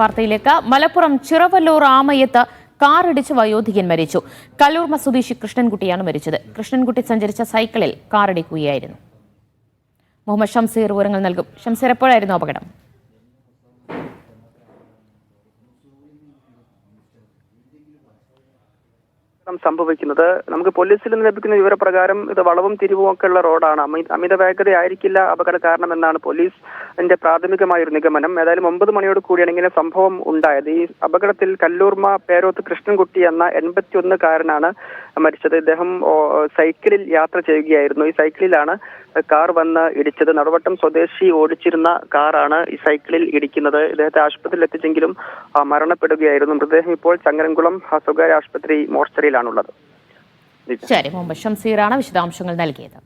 വാർത്തയിലേക്ക്. മലപ്പുറം ചിറവല്ലൂർ ആമയത്ത് കാറിടിച്ച് വയോധികൻ മരിച്ചു. കല്ലൂർമ സ്വദേശി കൃഷ്ണൻകുട്ടിയാണ് മരിച്ചത്. കൃഷ്ണൻകുട്ടി സഞ്ചരിച്ച സൈക്കിളിൽ കാറിടിക്കുകയായിരുന്നു. മുഹമ്മദ് ഷംസീർ വിവരങ്ങൾ നൽകും. ഷംസീർ, എപ്പോഴായിരുന്നു അപകടം? സംഭവിക്കുന്നത് നമുക്ക് പോലീസിൽ നിന്ന് ലഭിക്കുന്ന വിവരപ്രകാരം ഇത് വളവും തിരിവും ഒക്കെ ഉള്ള റോഡാണ്. അമിത വേഗതയായിരിക്കില്ല അപകട കാരണമെന്നാണ് പോലീസിന്റെ പ്രാഥമികമായ ഒരു നിഗമനം. ഏതായാലും 9 മണിയോട് കൂടിയാണ് ഇങ്ങനെ സംഭവം ഉണ്ടായത്. ഈ അപകടത്തിൽ കല്ലൂർമ പേരോത്ത് കൃഷ്ണൻകുട്ടി എന്ന 81-കാരനാണ് മരിച്ചത്. ഇദ്ദേഹം സൈക്കിളിൽ യാത്ര ചെയ്യുകയായിരുന്നു. ഈ സൈക്കിളിലാണ് കാർ വന്ന് ഇടിച്ചത്. നടുവട്ടം സ്വദേശി ഓടിച്ചിരുന്ന കാറാണ് ഈ സൈക്കിളിൽ ഇടിക്കുന്നത്. ഇദ്ദേഹത്തെ ആശുപത്രിയിൽ എത്തിച്ചെങ്കിലും മരണപ്പെടുകയായിരുന്നു. മൃതദേഹം ഇപ്പോൾ ചങ്ങരംകുളം സ്വകാര്യ ആശുപത്രി മോർച്ചറിയിലാണുള്ളത്. ശരി, മുഹമ്മദ് ഷംസീറാണ് വിശദാംശങ്ങൾ നൽകിയത്.